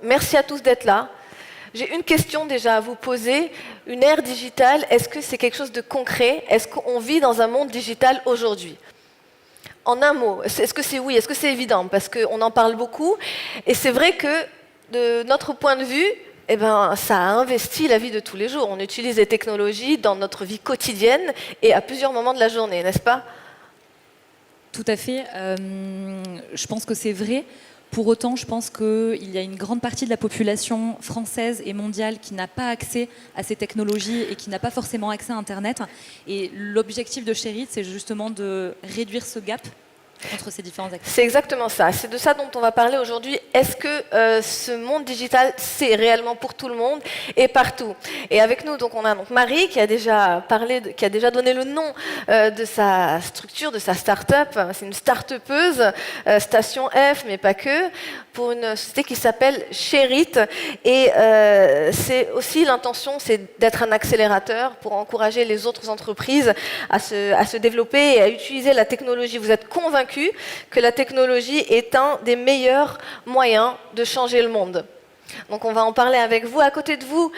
Merci à tous d'être là. J'ai une question déjà à vous poser. Une ère digitale, est-ce que c'est quelque chose de concret? Est-ce qu'on vit dans un monde digital aujourd'hui? En un mot, est-ce que c'est oui? Est-ce que c'est évident? Parce qu'on en parle beaucoup. Et c'est vrai que, de notre point de vue, eh ben, ça a investi la vie de tous les jours. On utilise les technologies dans notre vie quotidienne et à plusieurs moments de la journée, n'est-ce pas? Tout à fait. Je pense que c'est vrai. Pour autant, je pense qu'il y a une grande partie de la population française et mondiale qui n'a pas accès à ces technologies et qui n'a pas forcément accès à Internet. Et l'objectif de Sherit, c'est justement de réduire ce gap entre ces différents acteurs. C'est exactement ça. C'est de ça dont on va parler aujourd'hui. Est-ce que ce monde digital, c'est réellement pour tout le monde et partout? Et avec nous, donc, on a donc Marie qui a déjà qui a déjà donné le nom de sa structure, de sa start-up. C'est une start-upeuse, Station F, mais pas que, pour une société qui s'appelle Sherit. Et c'est aussi l'intention, c'est d'être un accélérateur pour encourager les autres entreprises à se développer et à utiliser la technologie. Vous êtes convaincus que la technologie est un des meilleurs moyens de changer le monde. Donc on va en parler avec vous. À côté de vous,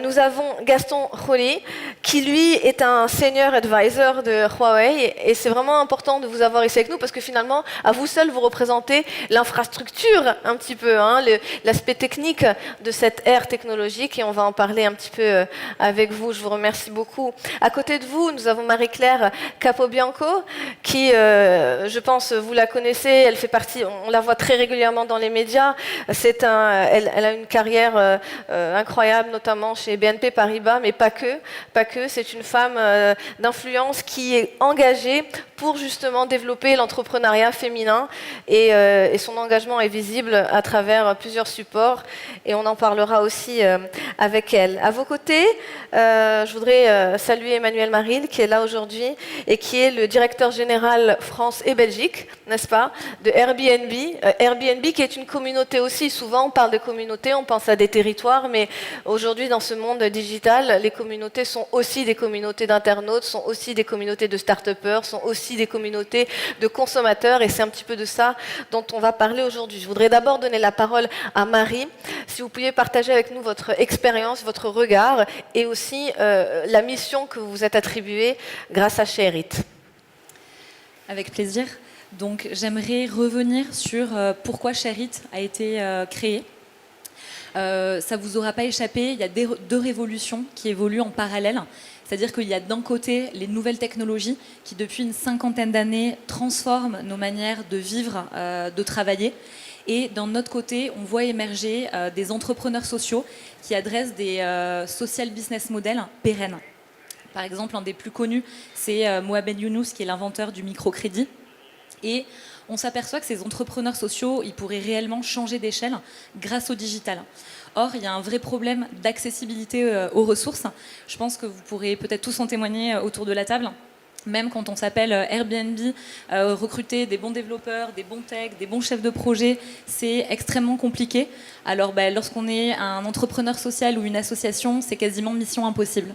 nous avons Gaston Joly, qui lui est un senior advisor de Huawei. Et c'est vraiment important de vous avoir ici avec nous parce que finalement, à vous seul, vous représentez l'infrastructure un petit peu, hein, l'aspect technique de cette ère technologique. Et on va en parler un petit peu avec vous. Je vous remercie beaucoup. À côté de vous, nous avons Marie-Claire Capobianco, qui, je pense, vous la connaissez. Elle fait partie, on la voit très régulièrement dans les médias. Elle a une carrière incroyable, notamment chez BNP Paribas, mais pas que. Pas que. C'est une femme d'influence qui est engagée pour justement développer l'entrepreneuriat féminin et son engagement est visible à travers plusieurs supports et on en parlera aussi avec elle. À vos côtés, je voudrais saluer Emmanuel Maril qui est là aujourd'hui et qui est le directeur général France et Belgique, n'est-ce pas, de Airbnb. Airbnb qui est une communauté aussi. Souvent on parle de communauté, on pense à des territoires, mais aujourd'hui dans ce monde digital, les communautés sont aussi des communautés d'internautes, sont aussi des communautés de start-upers, sont aussi des communautés de consommateurs et c'est un petit peu de ça dont on va parler aujourd'hui. Je voudrais d'abord donner la parole à Marie. Si vous pouviez partager avec nous votre expérience, votre regard et aussi la mission que vous vous êtes attribuée grâce à Sherit. Avec plaisir. Donc j'aimerais revenir sur pourquoi Sherit a été créée. Ça ne vous aura pas échappé, il y a deux révolutions qui évoluent en parallèle. C'est-à-dire qu'il y a d'un côté les nouvelles technologies qui, depuis une cinquantaine d'années, transforment nos manières de vivre, de travailler. Et d'un autre côté, on voit émerger des entrepreneurs sociaux qui adressent des social business models pérennes. Par exemple, un des plus connus, c'est Mohamed Younous, qui est l'inventeur du microcrédit. Et on s'aperçoit que ces entrepreneurs sociaux, ils pourraient réellement changer d'échelle grâce au digital. Or, il y a un vrai problème d'accessibilité aux ressources. Je pense que vous pourrez peut-être tous en témoigner autour de la table. Même quand on s'appelle Airbnb, recruter des bons développeurs, des bons techs, des bons chefs de projet, c'est extrêmement compliqué. Alors lorsqu'on est un entrepreneur social ou une association, c'est quasiment mission impossible.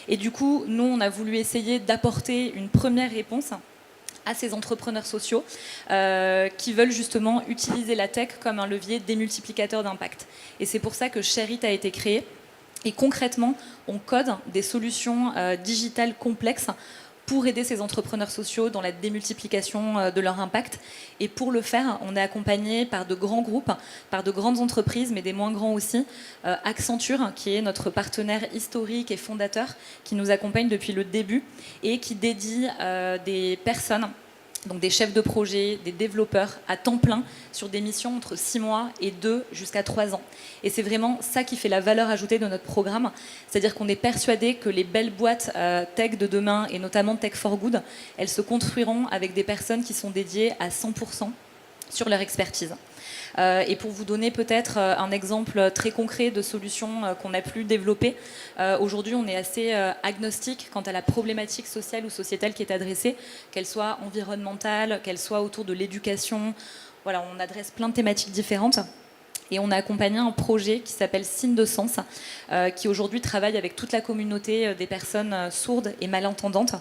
Et du coup, nous, on a voulu essayer d'apporter une première réponse à ces entrepreneurs sociaux qui veulent justement utiliser la tech comme un levier démultiplicateur d'impact. Et c'est pour ça que Sherit a été créé. Et concrètement, on code des solutions digitales complexes pour aider ces entrepreneurs sociaux dans la démultiplication de leur impact. Et pour le faire, on est accompagné par de grands groupes, par de grandes entreprises, mais des moins grands aussi. Accenture, qui est notre partenaire historique et fondateur, qui nous accompagne depuis le début et qui dédie des personnes, donc des chefs de projet, des développeurs à temps plein sur des missions entre 6 mois et 2 jusqu'à 3 ans. Et c'est vraiment ça qui fait la valeur ajoutée de notre programme. C'est-à-dire qu'on est persuadé que les belles boîtes tech de demain, et notamment Tech for Good, elles se construiront avec des personnes qui sont dédiées à 100% sur leur expertise. Et pour vous donner peut-être un exemple très concret de solutions qu'on a pu développer, aujourd'hui on est assez agnostique quant à la problématique sociale ou sociétale qui est adressée, qu'elle soit environnementale, qu'elle soit autour de l'éducation. Voilà, on adresse plein de thématiques différentes. Et on a accompagné un projet qui s'appelle Signe de Sens, qui aujourd'hui travaille avec toute la communauté des personnes sourdes et malentendantes.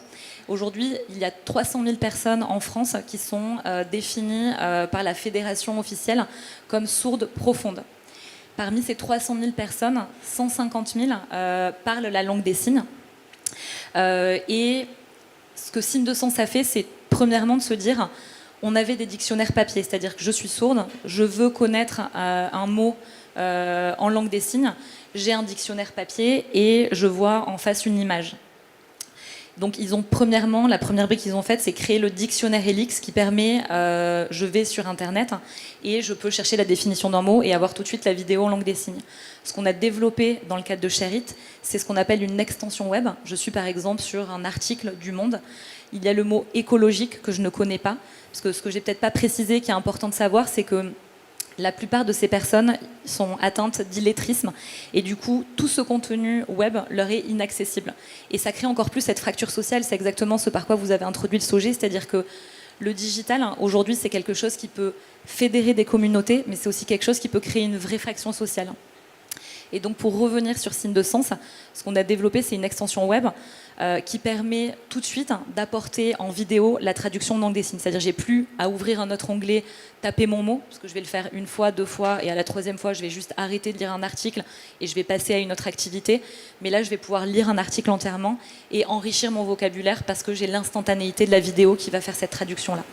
Aujourd'hui, il y a 300 000 personnes en France qui sont définies par la fédération officielle comme sourdes profondes. parmi ces 300 000 personnes, 150 000 parlent la langue des signes. Et ce que Signe de Sens a fait, c'est premièrement de se dire, on avait des dictionnaires papier, c'est-à-dire que je suis sourde, je veux connaître un mot en langue des signes, j'ai un dictionnaire papier et je vois en face une image. Donc ils ont premièrement, la première brique qu'ils ont faite, c'est créer le dictionnaire Helix qui permet, je vais sur Internet et je peux chercher la définition d'un mot et avoir tout de suite la vidéo en langue des signes. Ce qu'on a développé dans le cadre de Sherit, c'est ce qu'on appelle une extension web. Je suis par exemple sur un article du Monde. Il y a le mot écologique que je ne connais pas, parce que ce que j'ai peut-être pas précisé, qui est important de savoir, c'est que la plupart de ces personnes sont atteintes d'illettrisme et du coup, tout ce contenu web leur est inaccessible. Et ça crée encore plus cette fracture sociale. C'est exactement ce par quoi vous avez introduit le SOGÉ, c'est-à-dire que le digital, aujourd'hui, c'est quelque chose qui peut fédérer des communautés, mais c'est aussi quelque chose qui peut créer une vraie fraction sociale. Et donc, pour revenir sur Signe de Sens, ce qu'on a développé, c'est une extension web qui permet tout de suite d'apporter en vidéo la traduction en langue des signes. C'est-à-dire, j'ai plus à ouvrir un autre onglet, taper mon mot, parce que je vais le faire une fois, deux fois, et à la troisième fois, je vais juste arrêter de lire un article et je vais passer à une autre activité. Mais là, je vais pouvoir lire un article entièrement et enrichir mon vocabulaire parce que j'ai l'instantanéité de la vidéo qui va faire cette traduction-là.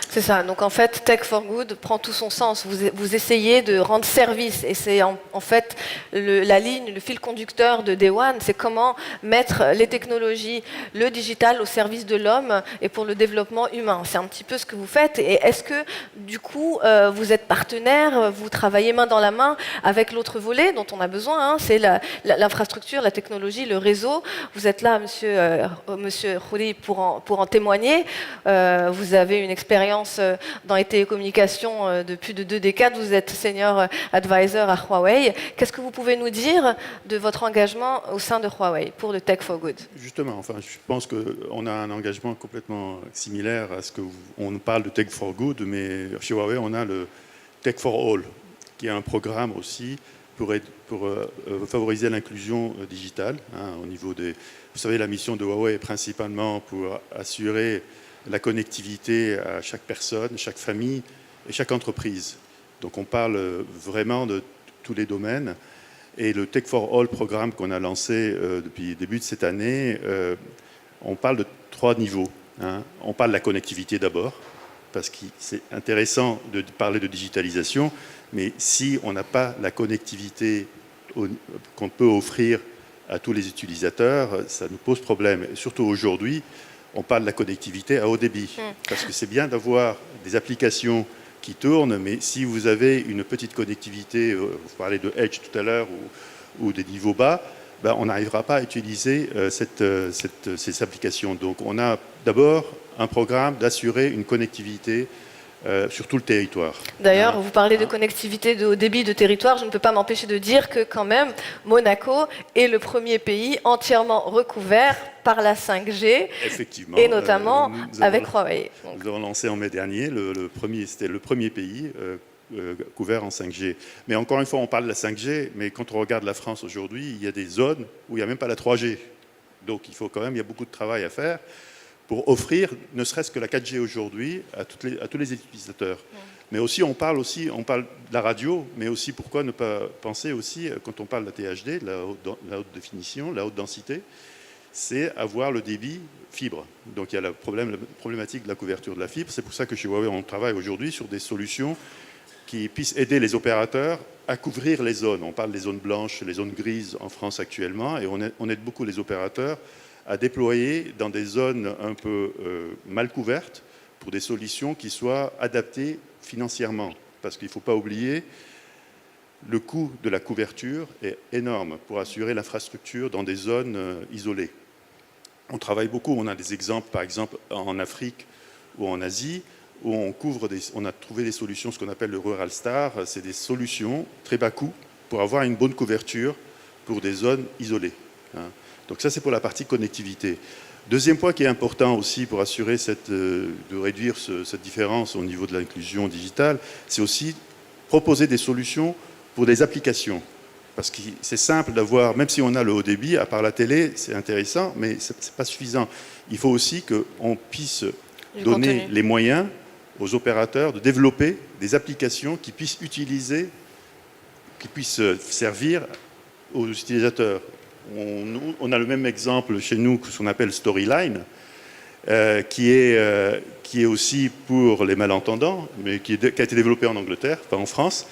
C'est ça. Donc en fait, Tech for Good prend tout son sens. Vous essayez de rendre service, et c'est en fait la ligne, le fil conducteur de Day One, c'est comment mettre les technologies, le digital au service de l'homme et pour le développement humain. C'est un petit peu ce que vous faites. Et est-ce que du coup, vous êtes partenaire, vous travaillez main dans la main avec l'autre volet dont on a besoin, c'est l'infrastructure, la technologie, le réseau. Vous êtes là, Monsieur Khouri, pour en témoigner. Vous avez une expérience dans les télécommunications de plus de 2 décades. Vous êtes senior advisor à Huawei. Qu'est-ce que vous pouvez nous dire de votre engagement au sein de Huawei pour le Tech for Good? Justement, enfin, je pense qu'on a un engagement complètement similaire à ce qu'on parle de Tech for Good, mais chez Huawei, on a le Tech for All, qui est un programme aussi pour favoriser l'inclusion digitale. Au niveau des, vous savez, la mission de Huawei est principalement pour assurer la connectivité à chaque personne, chaque famille et chaque entreprise. Donc on parle vraiment de tous les domaines. Et le Tech for All programme qu'on a lancé depuis le début de cette année, on parle de 3 niveaux. On parle de la connectivité d'abord, parce que c'est intéressant de parler de digitalisation, mais si on n'a pas la connectivité qu'on peut offrir à tous les utilisateurs, ça nous pose problème. Et surtout aujourd'hui, on parle de la connectivité à haut débit, parce que c'est bien d'avoir des applications qui tournent, mais si vous avez une petite connectivité, vous parlez de Edge tout à l'heure, ou des niveaux bas, ben on n'arrivera pas à utiliser ces applications. Donc on a d'abord un programme d'assurer une connectivité sur tout le territoire. D'ailleurs, vous parlez de connectivité de haut débit de territoire, je ne peux pas m'empêcher de dire que quand même, Monaco est le premier pays entièrement recouvert par la 5G, effectivement, et notamment avec Huawei. Nous avons lancé en mai dernier, c'était le premier pays couvert en 5G. Mais encore une fois, on parle de la 5G, mais quand on regarde la France aujourd'hui, il y a des zones où il n'y a même pas la 3G. Donc il y a beaucoup de travail à faire pour offrir, ne serait-ce que la 4G aujourd'hui, à tous les utilisateurs. Mais aussi, on parle de la radio, mais aussi, pourquoi ne pas penser aussi, quand on parle de la THD, de la haute définition, la haute densité, c'est avoir le débit fibre. Donc il y a la problématique de la couverture de la fibre. C'est pour ça que chez Huawei, on travaille aujourd'hui sur des solutions qui puissent aider les opérateurs à couvrir les zones. On parle des zones blanches, les zones grises en France actuellement, et on aide beaucoup les opérateurs à déployer dans des zones un peu mal couvertes pour des solutions qui soient adaptées financièrement. Parce qu'il ne faut pas oublier, le coût de la couverture est énorme pour assurer l'infrastructure dans des zones isolées. On travaille beaucoup, on a des exemples, par exemple en Afrique ou en Asie, où on a trouvé des solutions, ce qu'on appelle le Rural Star, c'est des solutions très bas coût pour avoir une bonne couverture pour des zones isolées. Donc ça, c'est pour la partie connectivité. Deuxième point qui est important aussi pour assurer de réduire cette différence au niveau de l'inclusion digitale, c'est aussi proposer des solutions pour des applications. Parce que c'est simple d'avoir, même si on a le haut débit, à part la télé, c'est intéressant, mais ce n'est pas suffisant. Il faut aussi qu'on puisse donner les moyens aux opérateurs de développer des applications qui puissent utiliser qui puisse servir aux utilisateurs. On a le même exemple chez nous, ce qu'on appelle Storyline, qui est aussi pour les malentendants, mais qui a été développé en Angleterre, pas en France.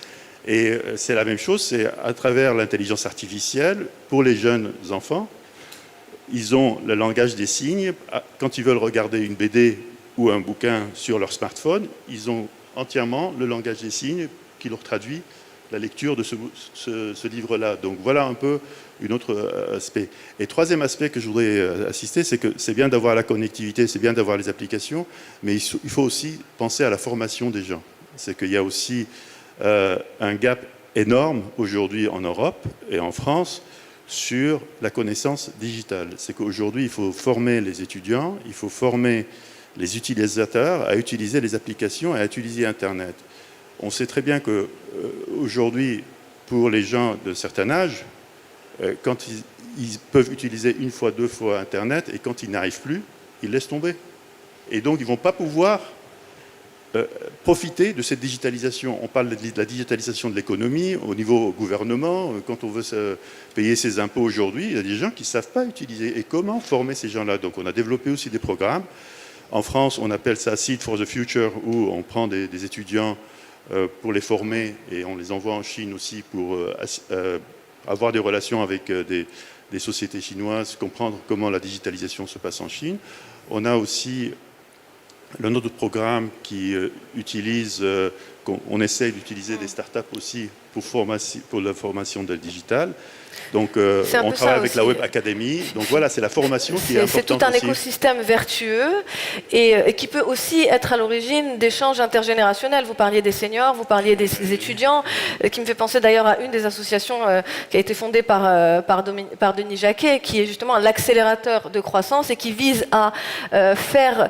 Et c'est la même chose, c'est à travers l'intelligence artificielle, pour les jeunes enfants, ils ont le langage des signes. Quand ils veulent regarder une BD ou un bouquin sur leur smartphone, ils ont entièrement le langage des signes qui leur traduit la lecture de ce livre-là. Donc voilà un peu un autre aspect. Et troisième aspect que je voudrais assister, c'est que c'est bien d'avoir la connectivité, c'est bien d'avoir les applications, mais il faut aussi penser à la formation des gens. C'est qu'il y a aussi un gap énorme aujourd'hui en Europe et en France sur la connaissance digitale. C'est qu'aujourd'hui, il faut former les étudiants, il faut former les utilisateurs à utiliser les applications et à utiliser Internet. On sait très bien qu'aujourd'hui, pour les gens de certain âge, quand ils peuvent utiliser une fois, deux fois Internet, et quand ils n'arrivent plus, ils laissent tomber. Et donc, ils ne vont pas pouvoir profiter de cette digitalisation. On parle de la digitalisation de l'économie au niveau gouvernement. Quand on veut payer ses impôts aujourd'hui, il y a des gens qui ne savent pas utiliser. Et comment former ces gens-là? Donc, on a développé aussi des programmes. En France, on appelle ça Seed for the Future, où on prend des étudiants pour les former et on les envoie en Chine aussi pour avoir des relations avec des sociétés chinoises, comprendre comment la digitalisation se passe en Chine. On a aussi un autre programme qui utilise, on essaie d'utiliser des startups aussi pour la formation de digital. Donc on travaille avec la Web Academy. Donc voilà, c'est la formation qui est importante. C'est tout un aussi. écosystème vertueux et qui peut aussi être à l'origine d'échanges intergénérationnels. Vous parliez des seniors, vous parliez des étudiants, qui me fait penser d'ailleurs à une des associations qui a été fondée par Denis Jacquet, qui est justement l'accélérateur de croissance et qui vise à faire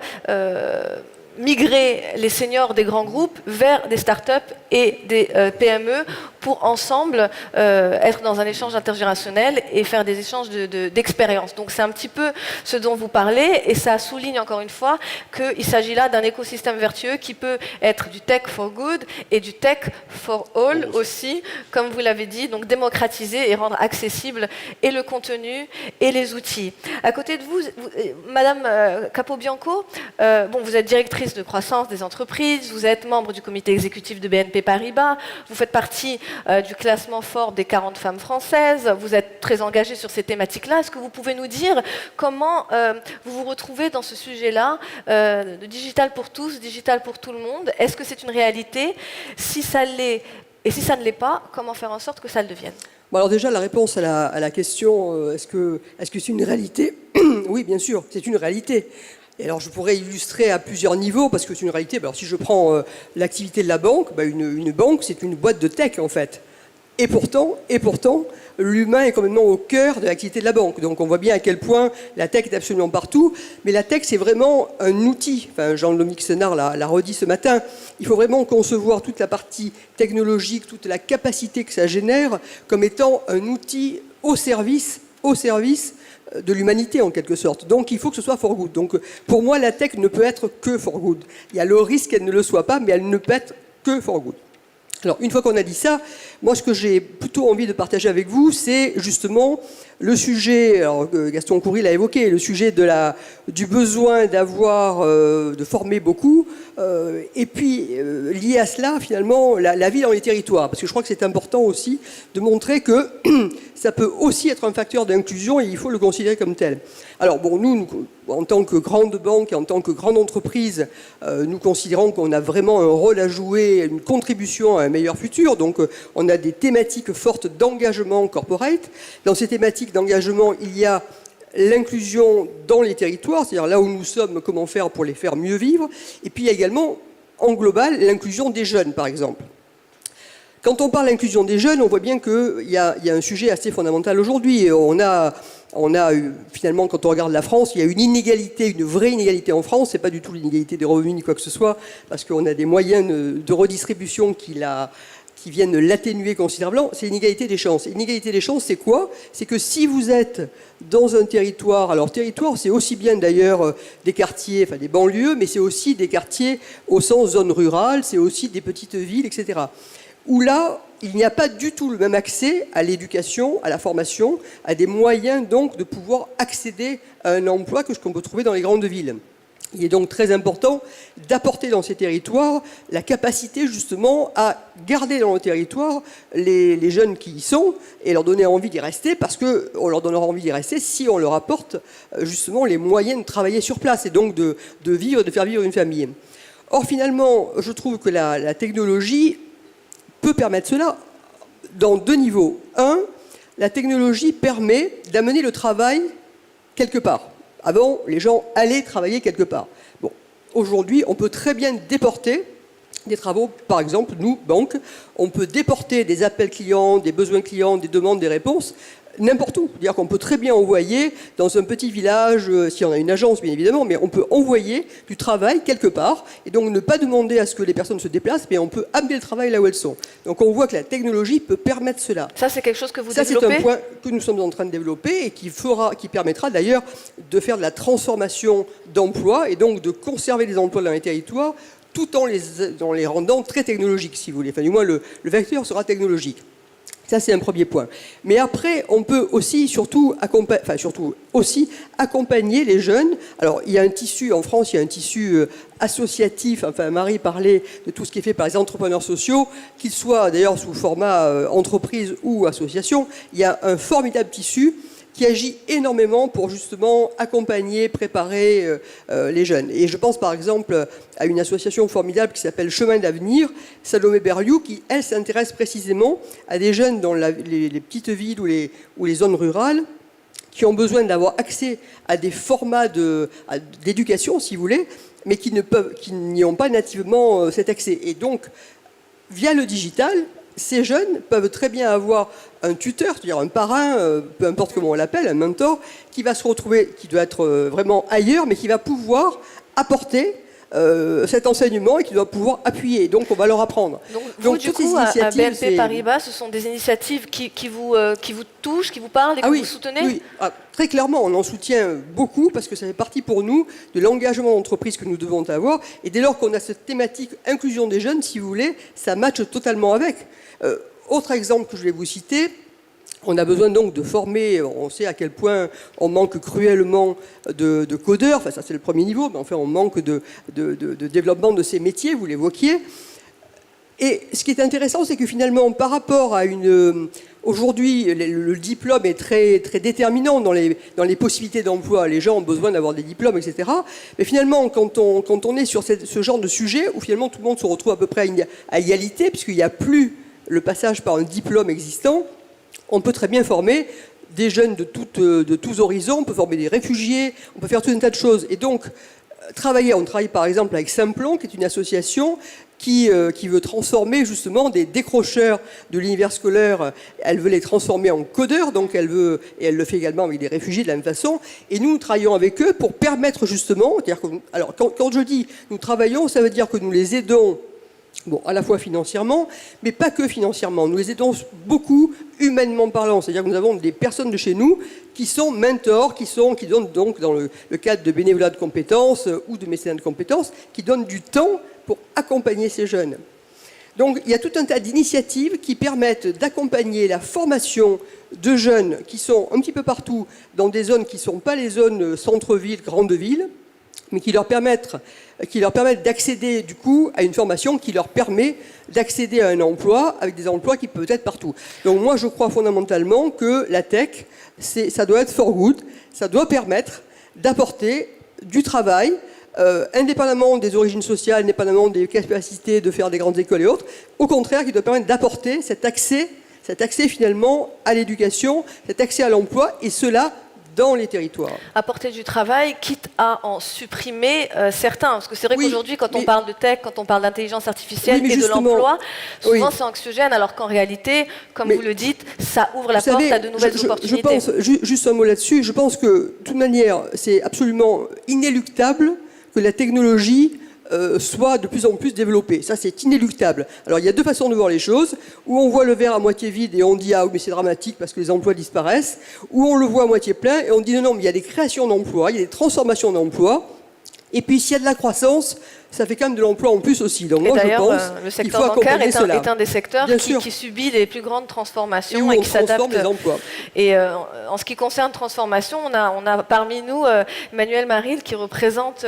migrer les seniors des grands groupes vers des startups et des PME pour ensemble être dans un échange intergénérationnel et faire des échanges d'expériences. Donc c'est un petit peu ce dont vous parlez et ça souligne encore une fois qu'il s'agit là d'un écosystème vertueux qui peut être du tech for good et du tech for all aussi, comme vous l'avez dit, donc démocratiser et rendre accessible et le contenu et les outils. À côté de vous, Madame Capobianco, bon, vous êtes directrice de croissance des entreprises, vous êtes membre du comité exécutif de BNP Paribas, vous faites partie du classement Forbes des 40 femmes françaises, vous êtes très engagée sur ces thématiques-là. Est-ce que vous pouvez nous dire comment vous vous retrouvez dans ce sujet-là de digital pour tous, digital pour tout le monde? Est-ce que c'est une réalité? Si ça l'est, et si ça ne l'est pas, comment faire en sorte que ça le devienne? Bon, alors déjà, la réponse à la question, est-ce que c'est une réalité? Oui, bien sûr, c'est une réalité. Et alors, je pourrais illustrer à plusieurs niveaux, parce que c'est une réalité. Alors, si je prends l'activité de la banque, une banque, c'est une boîte de tech, en fait. Et pourtant, l'humain est complètement au cœur de l'activité de la banque. Donc, on voit bien à quel point la tech est absolument partout. Mais la tech, c'est vraiment un outil. Enfin, Jean-Dominique Senard l'a redit ce matin. Il faut vraiment concevoir toute la partie technologique, toute la capacité que ça génère, comme étant un outil au service de l'humanité en quelque sorte. Donc il faut que ce soit for good. Donc pour moi la tech ne peut être que for good. Il y a le risque qu'elle ne le soit pas, mais elle ne peut être que for good. Alors une fois qu'on a dit ça, moi ce que j'ai plutôt envie de partager avec vous, c'est justement le sujet, alors Gaston Coury l'a évoqué, le sujet du besoin de former beaucoup, et puis lié à cela finalement la vie dans les territoires, parce que je crois que c'est important aussi de montrer que ça peut aussi être un facteur d'inclusion et il faut le considérer comme tel. Alors bon, nous en tant que grande banque et en tant que grande entreprise, nous considérons qu'on a vraiment un rôle à jouer, une contribution à un meilleur futur, donc on a des thématiques fortes d'engagement corporate. Dans ces thématiques d'engagement, il y a l'inclusion dans les territoires, c'est-à-dire là où nous sommes, comment faire pour les faire mieux vivre, et puis il y a également, en global, l'inclusion des jeunes, par exemple. Quand on parle d'inclusion des jeunes, on voit bien qu'il y a un sujet assez fondamental aujourd'hui. On a finalement, quand on regarde la France, il y a une inégalité, une vraie inégalité en France. C'est pas du tout l'inégalité des revenus ni quoi que ce soit, parce qu'on a des moyens de redistribution qui viennent l'atténuer considérablement. C'est l'inégalité des chances. L'inégalité des chances, c'est quoi? C'est que si vous êtes dans un territoire, alors territoire, c'est aussi bien d'ailleurs des quartiers, enfin des banlieues, mais c'est aussi des quartiers au sens zone rurale, c'est aussi des petites villes, etc. Où là, il n'y a pas du tout le même accès à l'éducation, à la formation, à des moyens donc de pouvoir accéder à un emploi que ce qu'on peut trouver dans les grandes villes. Il est donc très important d'apporter dans ces territoires la capacité justement à garder dans le territoire les jeunes qui y sont et leur donner envie d'y rester, parce qu'on leur donnera envie d'y rester si on leur apporte justement les moyens de travailler sur place et donc de vivre, de faire vivre une famille. Or finalement, je trouve que la technologie peut permettre cela dans deux niveaux. Un, la technologie permet d'amener le travail quelque part. Avant, les gens allaient travailler quelque part. Bon, aujourd'hui, on peut très bien déporter des travaux, par exemple, nous, banques, on peut déporter des appels clients, des besoins clients, des demandes, des réponses, n'importe où. C'est-à-dire qu'on peut très bien envoyer dans un petit village, si on a une agence bien évidemment, mais on peut envoyer du travail quelque part, et donc ne pas demander à ce que les personnes se déplacent, mais on peut amener le travail là où elles sont. Donc on voit que la technologie peut permettre cela. Ça, c'est quelque chose que vous développez ? Ça, c'est un point que nous sommes en train de développer et qui permettra d'ailleurs de faire de la transformation d'emplois et donc de conserver les emplois dans les territoires tout en les rendant très technologiques, si vous voulez. Enfin, du moins, le vecteur sera technologique. Ça, c'est un premier point. Mais après, on peut aussi, surtout accompagner les jeunes. Alors, il y a un tissu, en France, il y a un tissu associatif. Enfin, Marie parlait de tout ce qui est fait par les entrepreneurs sociaux, qu'ils soient d'ailleurs sous format entreprise ou association. Il y a un formidable tissu qui agit énormément pour justement accompagner, préparer les jeunes. Et je pense par exemple à une association formidable qui s'appelle Chemin d'avenir, Salomé Berliou, qui, elle, s'intéresse précisément à des jeunes dans les petites villes ou les zones rurales qui ont besoin d'avoir accès à des formats d'éducation, si vous voulez, mais qui n'y ont pas nativement cet accès. Et donc, via le digital, ces jeunes peuvent très bien avoir un tuteur, c'est-à-dire un parrain, peu importe comment on l'appelle, un mentor, qui va se retrouver, qui doit être vraiment ailleurs, mais qui va pouvoir apporter cet enseignement et qui doit pouvoir appuyer. Donc, on va leur apprendre. Donc du coup, à BNP Paribas, ce sont des initiatives qui vous touchent, qui vous parlent et que vous soutenez ? Oui, très clairement, on en soutient beaucoup parce que ça fait partie pour nous de l'engagement d'entreprise que nous devons avoir. Et dès lors qu'on a cette thématique inclusion des jeunes, si vous voulez, ça matche totalement avec. Autre exemple que je vais vous citer, on a besoin donc de former, on sait à quel point on manque cruellement de codeurs, enfin ça c'est le premier niveau, mais enfin on manque de développement de ces métiers, vous l'évoquiez. Et ce qui est intéressant, c'est que finalement, par rapport à aujourd'hui, le diplôme est très, très déterminant dans les possibilités d'emploi. Les gens ont besoin d'avoir des diplômes, etc. Mais finalement, quand on est sur ce genre de sujet, où finalement tout le monde se retrouve à peu près à égalité, puisqu'il n'y a plus le passage par un diplôme existant, on peut très bien former des jeunes de tous horizons, on peut former des réfugiés, on peut faire tout un tas de choses. Et donc, on travaille par exemple avec Simplon, qui est une association qui veut transformer justement des décrocheurs de l'univers scolaire, elle veut les transformer en codeurs, donc et elle le fait également avec des réfugiés de la même façon, et nous travaillons avec eux pour permettre justement, alors quand je dis nous travaillons, ça veut dire que nous les aidons, bon, à la fois financièrement, mais pas que financièrement. Nous les aidons beaucoup humainement parlant. C'est-à-dire que nous avons des personnes de chez nous qui sont mentors, qui donnent donc dans le cadre de bénévolat de compétences ou de mécénat de compétences, qui donnent du temps pour accompagner ces jeunes. Donc il y a tout un tas d'initiatives qui permettent d'accompagner la formation de jeunes qui sont un petit peu partout dans des zones qui ne sont pas les zones centre-ville, grande ville, mais qui leur permettent d'accéder du coup à une formation qui leur permet d'accéder à un emploi avec des emplois qui peuvent être partout. Donc moi je crois fondamentalement que la tech, ça doit être for good, ça doit permettre d'apporter du travail, indépendamment des origines sociales, indépendamment des capacités de faire des grandes écoles et autres, au contraire qui doit permettre d'apporter cet accès finalement à l'éducation, cet accès à l'emploi, et cela dans les territoires. Apporter du travail, quitte à en supprimer certains. Parce que c'est vrai qu'aujourd'hui, quand on parle de tech, quand on parle d'intelligence artificielle et de l'emploi, souvent c'est anxiogène, alors qu'en réalité, comme vous le dites, ça ouvre la porte à de nouvelles opportunités. Je pense, juste un mot là-dessus, je pense que, de toute manière, c'est absolument inéluctable que la technologie soit de plus en plus développée. Ça, c'est inéluctable. Alors, il y a deux façons de voir les choses. Où on voit le verre à moitié vide et on dit « Ah oui, mais c'est dramatique parce que les emplois disparaissent ». Ou on le voit à moitié plein et on dit « Non, non, mais il y a des créations d'emplois, il y a des transformations d'emplois. Et puis, s'il y a de la croissance, ça fait quand même de l'emploi en plus aussi. Donc Et moi, je d'ailleurs, pense le qu'il secteur faut bancaire accompagner cela. est un des secteurs Bien sûr. qui subit les plus grandes Et transformations où et on qui s'adapte. transforme les emplois. Et en ce qui concerne transformation, on a parmi nous Emmanuel Maril qui représente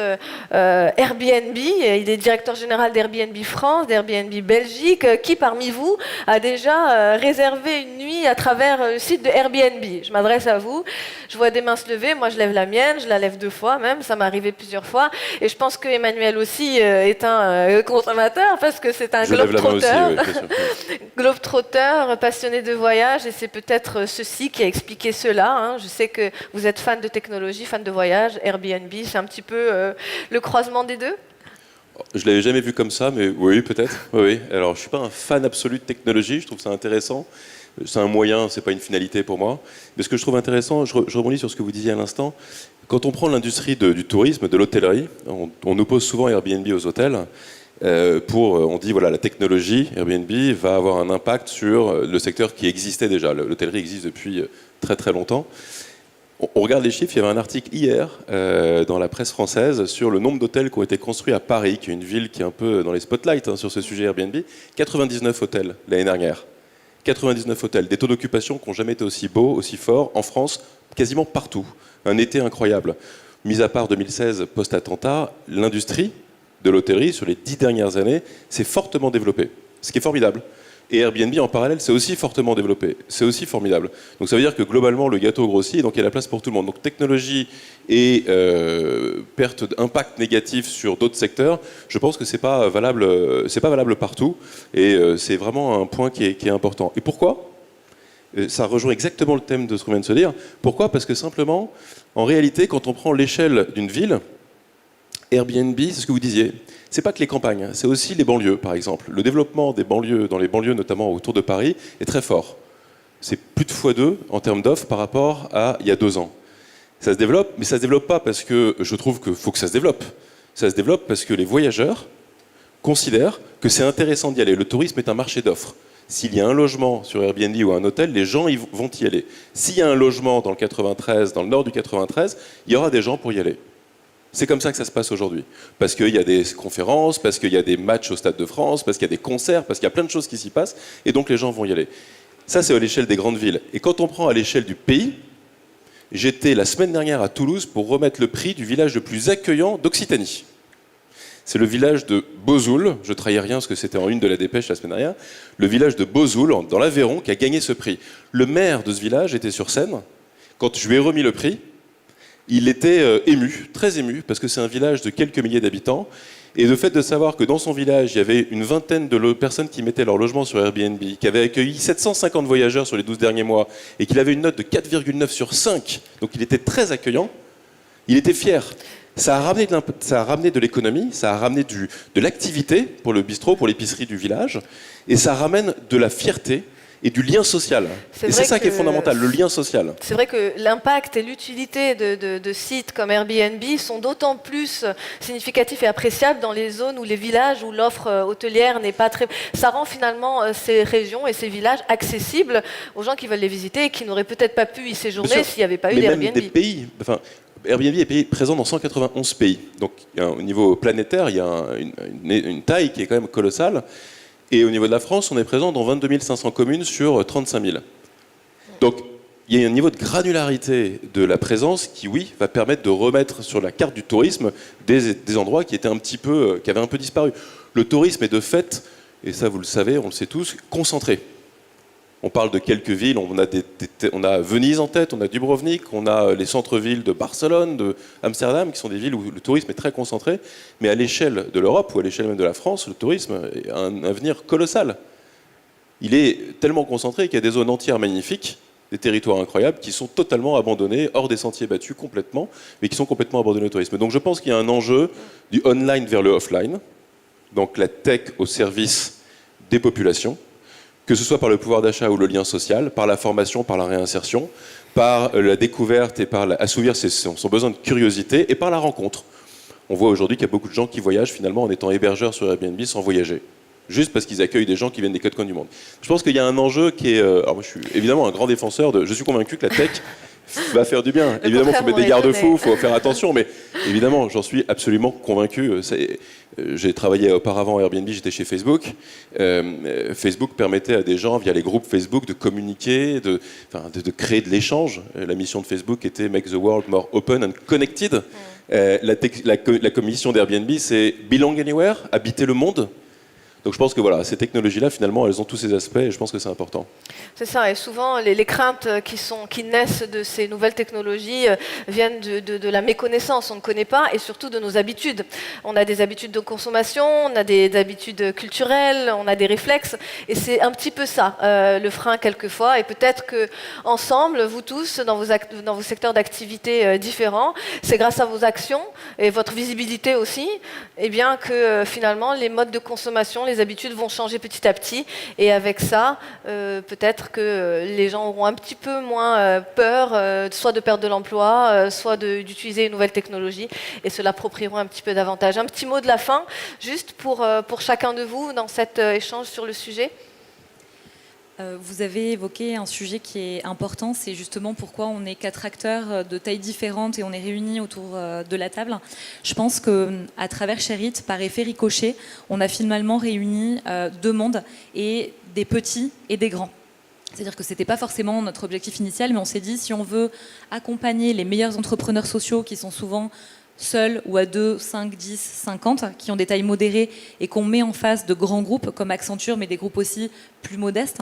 Airbnb. Il est directeur général d'Airbnb France, d'Airbnb Belgique. Qui parmi vous a déjà réservé une nuit à travers le site de Airbnb? Je m'adresse à vous. Je vois des mains se lever. Moi, je lève la mienne. Je la lève 2 fois même. Ça m'est arrivé plusieurs fois. Et je pense que Emmanuel aussi est un consommateur parce que c'est un Je lève la main aussi, globe-trotteur. oui, bien sûr. Globe-trotteur, passionné de voyage, et c'est peut-être ceci qui a expliqué cela. Hein. Je sais que vous êtes fan de technologie, fan de voyage. Airbnb, c'est un petit peu le croisement des deux. Je l'avais jamais vu comme ça, mais oui, peut-être. Oui, oui. Alors, je suis pas un fan absolu de technologie. Je trouve ça intéressant. C'est un moyen, c'est pas une finalité pour moi. Mais ce que je trouve intéressant, je rebondis sur ce que vous disiez à l'instant. Quand on prend l'industrie du tourisme, de l'hôtellerie, on oppose souvent Airbnb aux hôtels. On dit voilà, la technologie Airbnb va avoir un impact sur le secteur qui existait déjà. L'hôtellerie existe depuis très très longtemps. On regarde les chiffres, il y avait un article hier dans la presse française sur le nombre d'hôtels qui ont été construits à Paris, qui est une ville qui est un peu dans les spotlights sur ce sujet Airbnb. 99 hôtels l'année dernière. 99 hôtels, des taux d'occupation qui n'ont jamais été aussi beaux, aussi forts en France, quasiment partout. Un été incroyable. Mis à part 2016, post-attentat, l'industrie de l'hôtellerie, sur les 10 dernières années, s'est fortement développée. Ce qui est formidable. Et Airbnb, en parallèle, s'est aussi fortement développé. C'est aussi formidable. Donc ça veut dire que globalement, le gâteau grossit et donc il y a la place pour tout le monde. Donc technologie et perte d'impact négatif sur d'autres secteurs, je pense que c'est pas valable partout. Et c'est vraiment un point qui est important. Et pourquoi ? Ça rejoint exactement le thème de ce qu'on vient de se dire. Pourquoi ? Parce que simplement, en réalité, quand on prend l'échelle d'une ville, Airbnb, c'est ce que vous disiez, c'est pas que les campagnes, c'est aussi les banlieues, par exemple. Le développement des banlieues, dans les banlieues notamment autour de Paris, est très fort. C'est plus de x2 en termes d'offres par rapport à il y a 2 ans. Ça se développe, mais ça se développe pas parce que je trouve qu'il faut que ça se développe. Ça se développe parce que les voyageurs considèrent que c'est intéressant d'y aller. Le tourisme est un marché d'offres. S'il y a un logement sur Airbnb ou un hôtel, les gens vont y aller. S'il y a un logement dans le 93, dans le nord du 93, il y aura des gens pour y aller. C'est comme ça que ça se passe aujourd'hui. Parce qu'il y a des conférences, parce qu'il y a des matchs au Stade de France, parce qu'il y a des concerts, parce qu'il y a plein de choses qui s'y passent, et donc les gens vont y aller. Ça, c'est à l'échelle des grandes villes. Et quand on prend à l'échelle du pays, j'étais la semaine dernière à Toulouse pour remettre le prix du village le plus accueillant d'Occitanie. C'est le village de Bozoul, je ne trahis rien parce que c'était en une de la dépêche la semaine dernière, le village de Bozoul, dans l'Aveyron, qui a gagné ce prix. Le maire de ce village était sur scène. Quand je lui ai remis le prix, il était ému, très ému, parce que c'est un village de quelques milliers d'habitants. Et le fait de savoir que dans son village, il y avait une vingtaine de personnes qui mettaient leur logement sur Airbnb, qui avaient accueilli 750 voyageurs sur les 12 derniers mois, et qu'il avait une note de 4,9 sur 5, donc il était très accueillant, il était fier. Ça a ramené de l'économie, ça a ramené de l'activité pour le bistrot, pour l'épicerie du village, et ça ramène de la fierté et du lien social. Et c'est ça qui est fondamental, le lien social. C'est vrai que l'impact et l'utilité de sites comme Airbnb sont d'autant plus significatifs et appréciables dans les zones ou les villages où l'offre hôtelière n'est pas très... Ça rend finalement ces régions et ces villages accessibles aux gens qui veulent les visiter et qui n'auraient peut-être pas pu y séjourner s'il n'y avait pas eu d'Airbnb. Même des pays... Airbnb est présent dans 191 pays. Donc au niveau planétaire, il y a une taille qui est quand même colossale. Et au niveau de la France, on est présent dans 22 500 communes sur 35 000. Donc, il y a un niveau de granularité de la présence qui, oui, va permettre de remettre sur la carte du tourisme des endroits qui avaient un peu disparu. Le tourisme est de fait, et ça vous le savez, on le sait tous, concentré. On parle de quelques villes, on a Venise en tête, on a Dubrovnik, on a les centres-villes de Barcelone, de Amsterdam, qui sont des villes où le tourisme est très concentré. Mais à l'échelle de l'Europe ou à l'échelle même de la France, le tourisme a un avenir colossal. Il est tellement concentré qu'il y a des zones entières magnifiques, des territoires incroyables, qui sont totalement abandonnés, hors des sentiers battus complètement, mais qui sont complètement abandonnés au tourisme. Donc je pense qu'il y a un enjeu du online vers le offline, donc la tech au service des populations, que ce soit par le pouvoir d'achat ou le lien social, par la formation, par la réinsertion, par la découverte et par assouvir son besoin de curiosité, et par la rencontre. On voit aujourd'hui qu'il y a beaucoup de gens qui voyagent finalement en étant hébergeurs sur Airbnb sans voyager, juste parce qu'ils accueillent des gens qui viennent des quatre coins du monde. Je pense qu'il y a un enjeu qui est... alors moi je suis évidemment un grand défenseur je suis convaincu que la tech va faire du bien. Le Évidemment, il contraire faut mettre des m'aurait garde-fous, il étonné. faut faire attention, mais évidemment, j'en suis absolument convaincu. J'ai travaillé auparavant à Airbnb, j'étais chez Facebook. Facebook permettait à des gens, via les groupes Facebook, de communiquer, de créer de l'échange. La mission de Facebook était « Make the world more open and connected ». La commission d'Airbnb, c'est « Belong anywhere », habiter le monde. Donc je pense que voilà, ces technologies-là, finalement, elles ont tous ces aspects et je pense que c'est important. C'est ça, et souvent les craintes qui naissent de ces nouvelles technologies viennent de la méconnaissance. On ne connaît pas, et surtout de nos habitudes. On a des habitudes de consommation, on a des habitudes culturelles, on a des réflexes, et c'est un petit peu ça, le frein quelquefois. Et peut-être qu'ensemble, vous tous, dans vos secteurs d'activité différents, c'est grâce à vos actions et votre visibilité aussi, eh bien que finalement les modes de consommation, les habitudes vont changer petit à petit, et avec ça, peut-être que les gens auront un petit peu moins peur, soit de perdre de l'emploi, soit d'utiliser une nouvelle technologie, et se l'approprieront un petit peu davantage. Un petit mot de la fin, juste pour chacun de vous, dans cet échange sur le sujet. Vous avez évoqué un sujet qui est important, c'est justement pourquoi on est 4 acteurs de tailles différentes et on est réunis autour de la table. Je pense qu'à travers Sherit, par effet ricochet, on a finalement réuni 2 mondes, et des petits et des grands. C'est-à-dire que ce n'était pas forcément notre objectif initial, mais on s'est dit, si on veut accompagner les meilleurs entrepreneurs sociaux qui sont souvent seuls ou à 2, 5, 10, 50, qui ont des tailles modérées, et qu'on met en face de grands groupes comme Accenture, mais des groupes aussi plus modestes,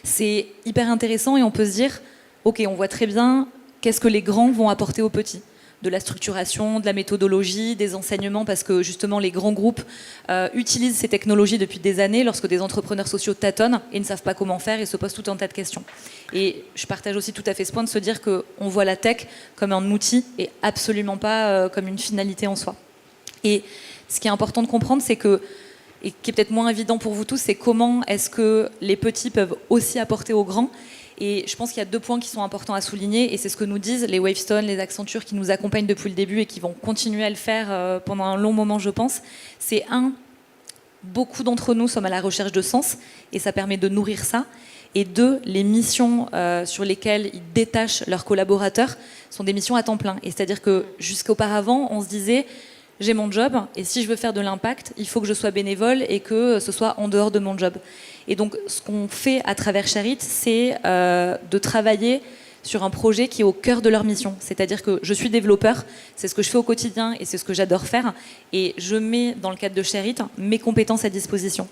c'est hyper intéressant, et on peut se dire, ok, on voit très bien qu'est-ce que les grands vont apporter aux petits. De la structuration, de la méthodologie, des enseignements, parce que justement les grands groupes utilisent ces technologies depuis des années lorsque des entrepreneurs sociaux tâtonnent et ne savent pas comment faire et se posent tout un tas de questions. Et je partage aussi tout à fait ce point de se dire qu'on voit la tech comme un outil et absolument pas comme une finalité en soi. Et ce qui est important de comprendre, c'est que, et qui est peut-être moins évident pour vous tous, c'est comment est-ce que les petits peuvent aussi apporter aux grands. Et je pense qu'il y a 2 points qui sont importants à souligner, et c'est ce que nous disent les Wavestone, les Accenture qui nous accompagnent depuis le début et qui vont continuer à le faire pendant un long moment, je pense. C'est beaucoup d'entre nous sommes à la recherche de sens, et ça permet de nourrir ça. Et 2, les missions sur lesquelles ils détachent leurs collaborateurs sont des missions à temps plein. Et c'est-à-dire que jusqu'auparavant, on se disait, j'ai mon job, et si je veux faire de l'impact, il faut que je sois bénévole et que ce soit en dehors de mon job. Et donc, ce qu'on fait à travers Sherit, c'est de travailler sur un projet qui est au cœur de leur mission. C'est-à-dire que je suis développeur, c'est ce que je fais au quotidien et c'est ce que j'adore faire. Et je mets, dans le cadre de Sherit, mes compétences à disposition.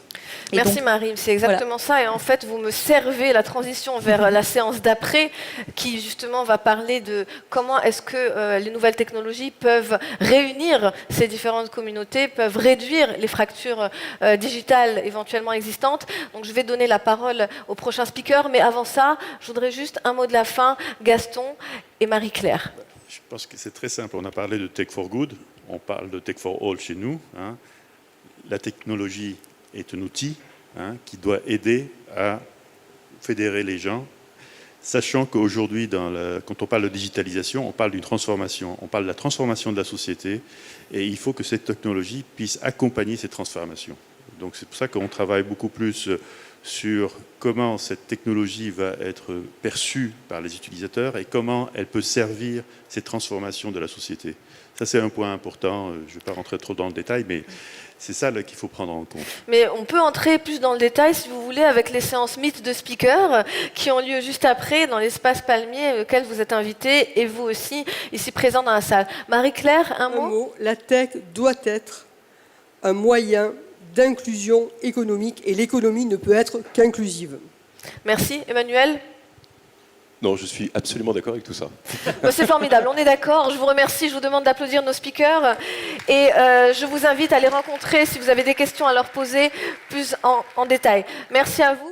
Et Merci donc, Marie, c'est exactement ça. Et en fait, vous me servez la transition vers la séance d'après, qui justement va parler de comment est-ce que les nouvelles technologies peuvent réunir ces différentes communautés, peuvent réduire les fractures digitales éventuellement existantes. Donc je vais donner la parole au prochain speaker, mais avant ça, je voudrais juste un mot de la fin. Gaston et Marie-Claire. Je pense que c'est très simple. On a parlé de Tech for Good, on parle de Tech for All chez nous. La technologie est un outil qui doit aider à fédérer les gens, sachant qu'aujourd'hui, quand on parle de digitalisation, on parle d'une transformation, on parle de la transformation de la société, et il faut que cette technologie puisse accompagner cette transformation. Donc c'est pour ça qu'on travaille beaucoup plus sur comment cette technologie va être perçue par les utilisateurs et comment elle peut servir cette transformation de la société. Ça, c'est un point important. Je ne vais pas rentrer trop dans le détail, mais c'est ça qu'il faut prendre en compte. Mais on peut entrer plus dans le détail, si vous voulez, avec les séances mythes de speakers qui ont lieu juste après dans l'espace Palmier auquel vous êtes invités, et vous aussi, ici présents dans la salle. Marie-Claire, un mot ? La tech doit être un moyen d'inclusion économique, et l'économie ne peut être qu'inclusive. Merci. Emmanuel ? Non, je suis absolument d'accord avec tout ça. C'est formidable, on est d'accord. Je vous remercie, je vous demande d'applaudir nos speakers. Et je vous invite à les rencontrer si vous avez des questions à leur poser plus en détail. Merci à vous.